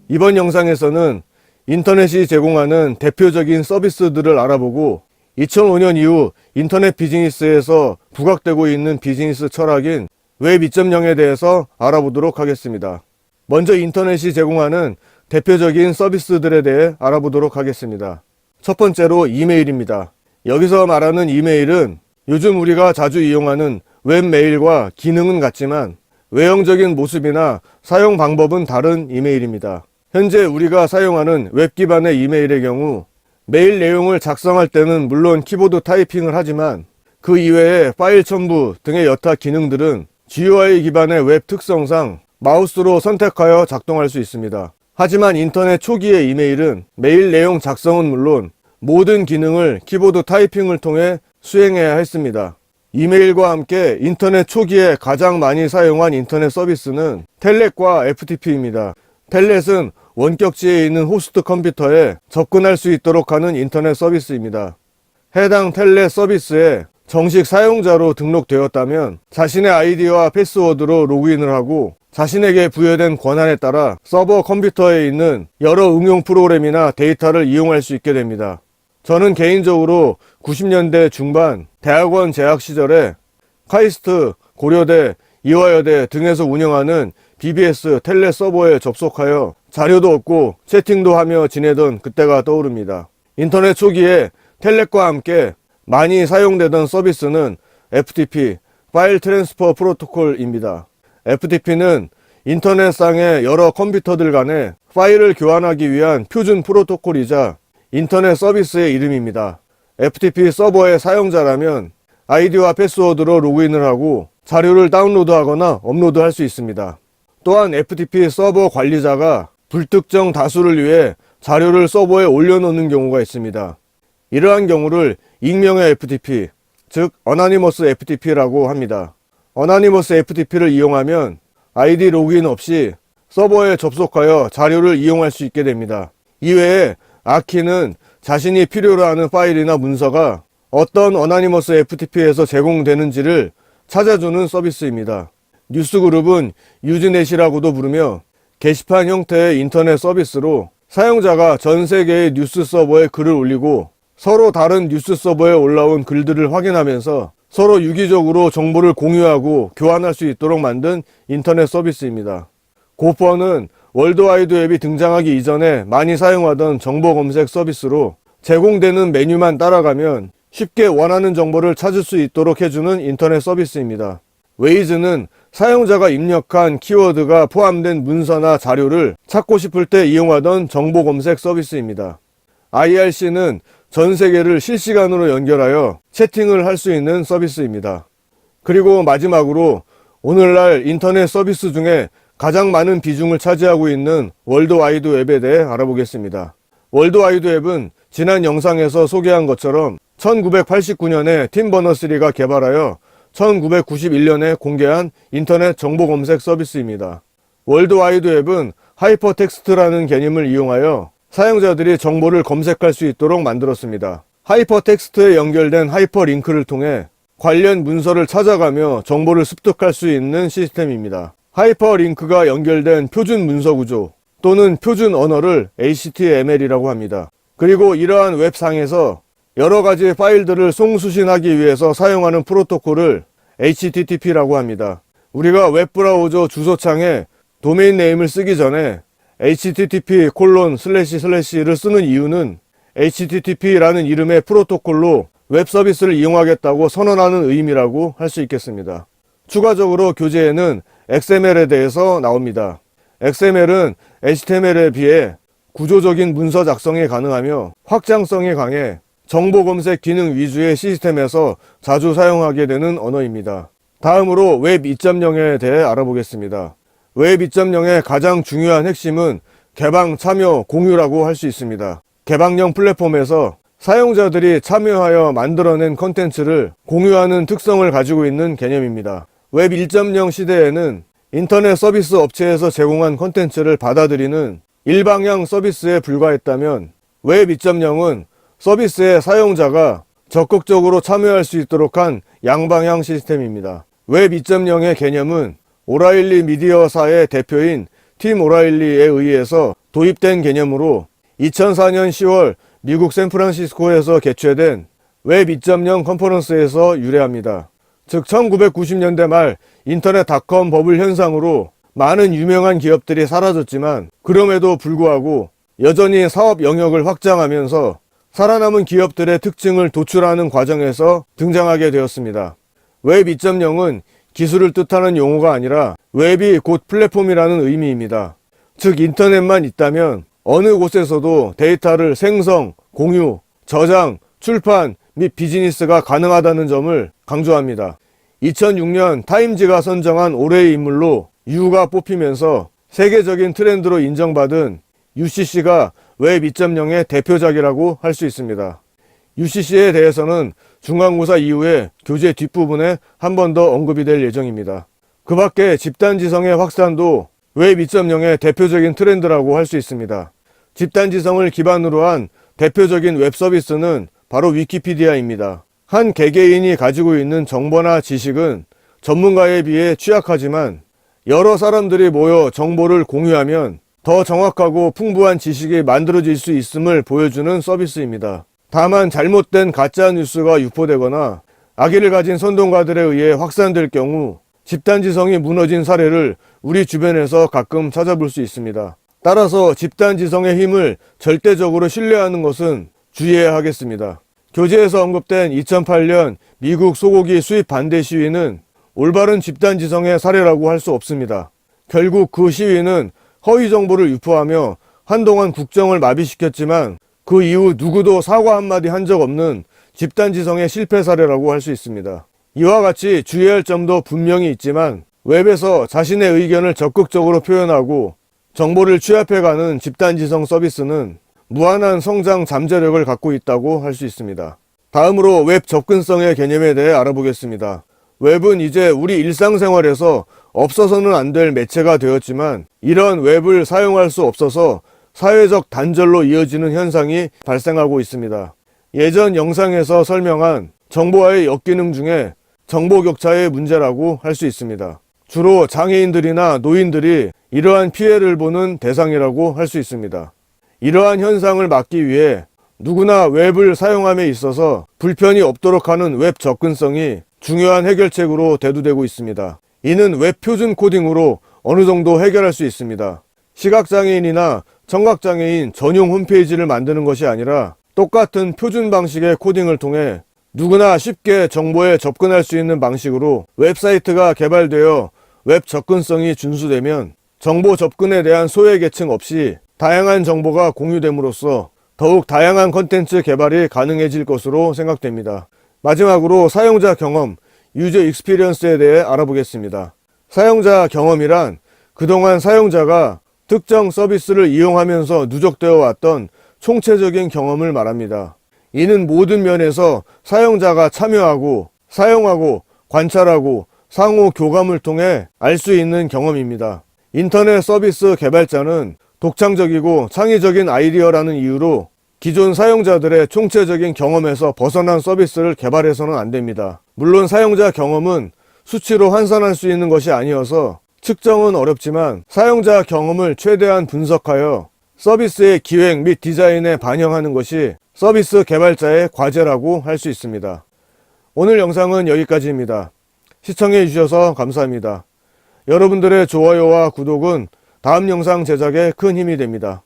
이번 영상에서는 인터넷이 제공하는 대표적인 서비스들을 알아보고 2005년 이후 인터넷 비즈니스에서 부각되고 있는 비즈니스 철학인 웹 2.0에 대해서 알아보도록 하겠습니다. 먼저 인터넷이 제공하는 대표적인 서비스들에 대해 알아보도록 하겠습니다. 첫 번째로 이메일입니다. 여기서 말하는 이메일은 요즘 우리가 자주 이용하는 웹메일과 기능은 같지만 외형적인 모습이나 사용 방법은 다른 이메일입니다. 현재 우리가 사용하는 웹 기반의 이메일의 경우 메일 내용을 작성할 때는 물론 키보드 타이핑을 하지만 그 이외에 파일 첨부 등의 여타 기능들은 GUI 기반의 웹 특성상 마우스로 선택하여 작동할 수 있습니다. 하지만 인터넷 초기의 이메일은 메일 내용 작성은 물론 모든 기능을 키보드 타이핑을 통해 수행해야 했습니다. 이메일과 함께 인터넷 초기에 가장 많이 사용한 인터넷 서비스는 텔넷과 FTP입니다. 텔넷은 원격지에 있는 호스트 컴퓨터에 접근할 수 있도록 하는 인터넷 서비스입니다. 해당 텔넷 서비스에 정식 사용자로 등록되었다면 자신의 아이디와 패스워드로 로그인을 하고 자신에게 부여된 권한에 따라 서버 컴퓨터에 있는 여러 응용 프로그램이나 데이터를 이용할 수 있게 됩니다. 저는 개인적으로 90년대 중반 대학원 재학 시절에 카이스트, 고려대, 이화여대 등에서 운영하는 BBS 텔넷 서버에 접속하여 자료도 얻고 채팅도 하며 지내던 그때가 떠오릅니다. 인터넷 초기에 텔넷과 함께 많이 사용되던 서비스는 FTP, 파일 트랜스퍼 프로토콜입니다. FTP는 인터넷상의 여러 컴퓨터들 간에 파일을 교환하기 위한 표준 프로토콜이자 인터넷 서비스의 이름입니다. FTP 서버의 사용자라면 아이디와 패스워드로 로그인을 하고 자료를 다운로드하거나 업로드할 수 있습니다. 또한 FTP 서버 관리자가 불특정 다수를 위해 자료를 서버에 올려놓는 경우가 있습니다. 이러한 경우를 익명의 FTP, 즉 어나니머스 FTP라고 합니다. 어나니머스 FTP를 이용하면 아이디 로그인 없이 서버에 접속하여 자료를 이용할 수 있게 됩니다. 이외에 아키는 자신이 필요로 하는 파일이나 문서가 어떤 어나니머스 FTP에서 제공되는지를 찾아주는 서비스입니다. 뉴스그룹은 유즈넷이라고도 부르며 게시판 형태의 인터넷 서비스로 사용자가 전 세계의 뉴스 서버에 글을 올리고 서로 다른 뉴스 서버에 올라온 글들을 확인하면서 서로 유기적으로 정보를 공유하고 교환할 수 있도록 만든 인터넷 서비스입니다. 고퍼는 월드와이드 웹이 등장하기 이전에 많이 사용하던 정보 검색 서비스로 제공되는 메뉴만 따라가면 쉽게 원하는 정보를 찾을 수 있도록 해주는 인터넷 서비스입니다. 웨이즈는 사용자가 입력한 키워드가 포함된 문서나 자료를 찾고 싶을 때 이용하던 정보 검색 서비스입니다. IRC는 전 세계를 실시간으로 연결하여 채팅을 할 수 있는 서비스입니다. 그리고 마지막으로 오늘날 인터넷 서비스 중에 가장 많은 비중을 차지하고 있는 월드와이드 웹에 대해 알아보겠습니다. 월드와이드 웹은 지난 영상에서 소개한 것처럼 1989년에 팀 버너스리가 개발하여 1991년에 공개한 인터넷 정보 검색 서비스입니다. 월드와이드 웹은 하이퍼텍스트라는 개념을 이용하여 사용자들이 정보를 검색할 수 있도록 만들었습니다. 하이퍼텍스트에 연결된 하이퍼링크를 통해 관련 문서를 찾아가며 정보를 습득할 수 있는 시스템입니다. 하이퍼링크가 연결된 표준 문서 구조 또는 표준 언어를 HTML이라고 합니다. 그리고 이러한 웹상에서 여러 가지 파일들을 송수신하기 위해서 사용하는 프로토콜을 HTTP라고 합니다. 우리가 웹브라우저 주소창에 도메인 네임을 쓰기 전에 http://를 쓰는 이유는 HTTP라는 이름의 프로토콜로 웹 서비스를 이용하겠다고 선언하는 의미라고 할 수 있겠습니다. 추가적으로 교재에는 XML에 대해서 나옵니다. XML은 HTML에 비해 구조적인 문서 작성이 가능하며 확장성이 강해 정보 검색 기능 위주의 시스템에서 자주 사용하게 되는 언어입니다. 다음으로 웹 2.0에 대해 알아보겠습니다. 웹 2.0의 가장 중요한 핵심은 개방, 참여, 공유라고 할 수 있습니다. 개방형 플랫폼에서 사용자들이 참여하여 만들어낸 콘텐츠를 공유하는 특성을 가지고 있는 개념입니다. 웹 1.0 시대에는 인터넷 서비스 업체에서 제공한 콘텐츠를 받아들이는 일방향 서비스에 불과했다면 웹 2.0은 서비스의 사용자가 적극적으로 참여할 수 있도록 한 양방향 시스템입니다. 웹 2.0의 개념은 오라일리 미디어사의 대표인 팀 오라일리에 의해서 도입된 개념으로 2004년 10월 미국 샌프란시스코에서 개최된 웹 2.0 컨퍼런스에서 유래합니다. 즉 1990년대 말 인터넷 닷컴 버블 현상으로 많은 유명한 기업들이 사라졌지만 그럼에도 불구하고 여전히 사업 영역을 확장하면서 살아남은 기업들의 특징을 도출하는 과정에서 등장하게 되었습니다. 웹 2.0은 기술을 뜻하는 용어가 아니라 웹이 곧 플랫폼이라는 의미입니다. 즉 인터넷만 있다면 어느 곳에서도 데이터를 생성, 공유, 저장, 출판 및 비즈니스가 가능하다는 점을 강조합니다. 2006년 타임지가 선정한 올해의 인물로 유가 뽑히면서 세계적인 트렌드로 인정받은 UCC가 웹 2.0의 대표작이라고 할 수 있습니다. UCC에 대해서는 중간고사 이후에 교재 뒷부분에 한 번 더 언급이 될 예정입니다. 그 밖에 집단지성의 확산도 웹 2.0의 대표적인 트렌드라고 할 수 있습니다. 집단지성을 기반으로 한 대표적인 웹 서비스는 바로 위키피디아입니다. 한 개개인이 가지고 있는 정보나 지식은 전문가에 비해 취약하지만 여러 사람들이 모여 정보를 공유하면 더 정확하고 풍부한 지식이 만들어질 수 있음을 보여주는 서비스입니다. 다만 잘못된 가짜 뉴스가 유포되거나 악의를 가진 선동가들에 의해 확산될 경우 집단지성이 무너진 사례를 우리 주변에서 가끔 찾아볼 수 있습니다. 따라서 집단지성의 힘을 절대적으로 신뢰하는 것은 주의해야 하겠습니다. 교재에서 언급된 2008년 미국 소고기 수입 반대 시위는 올바른 집단지성의 사례라고 할 수 없습니다. 결국 그 시위는 허위 정보를 유포하며 한동안 국정을 마비시켰지만 그 이후 누구도 사과 한마디 한 적 없는 집단지성의 실패 사례라고 할 수 있습니다. 이와 같이 주의할 점도 분명히 있지만 웹에서 자신의 의견을 적극적으로 표현하고 정보를 취합해가는 집단지성 서비스는 무한한 성장 잠재력을 갖고 있다고 할 수 있습니다. 다음으로 웹 접근성의 개념에 대해 알아보겠습니다. 웹은 이제 우리 일상생활에서 없어서는 안 될 매체가 되었지만 이런 웹을 사용할 수 없어서 사회적 단절로 이어지는 현상이 발생하고 있습니다. 예전 영상에서 설명한 정보와의 역기능 중에 정보격차의 문제라고 할 수 있습니다. 주로 장애인들이나 노인들이 이러한 피해를 보는 대상이라고 할 수 있습니다. 이러한 현상을 막기 위해 누구나 웹을 사용함에 있어서 불편이 없도록 하는 웹 접근성이 중요한 해결책으로 대두되고 있습니다. 이는 웹 표준 코딩으로 어느 정도 해결할 수 있습니다. 시각장애인이나 청각장애인 전용 홈페이지를 만드는 것이 아니라 똑같은 표준 방식의 코딩을 통해 누구나 쉽게 정보에 접근할 수 있는 방식으로 웹사이트가 개발되어 웹 접근성이 준수되면 정보 접근에 대한 소외계층 없이 다양한 정보가 공유됨으로써 더욱 다양한 컨텐츠 개발이 가능해질 것으로 생각됩니다. 마지막으로 사용자 경험, 유저 익스피리언스에 대해 알아보겠습니다. 사용자 경험이란 그동안 사용자가 특정 서비스를 이용하면서 누적되어 왔던 총체적인 경험을 말합니다. 이는 모든 면에서 사용자가 참여하고 사용하고 관찰하고 상호 교감을 통해 알 수 있는 경험입니다. 인터넷 서비스 개발자는 독창적이고 창의적인 아이디어라는 이유로 기존 사용자들의 총체적인 경험에서 벗어난 서비스를 개발해서는 안 됩니다. 물론 사용자 경험은 수치로 환산할 수 있는 것이 아니어서 측정은 어렵지만 사용자 경험을 최대한 분석하여 서비스의 기획 및 디자인에 반영하는 것이 서비스 개발자의 과제라고 할 수 있습니다. 오늘 영상은 여기까지입니다. 시청해 주셔서 감사합니다. 여러분들의 좋아요와 구독은 다음 영상 제작에 큰 힘이 됩니다.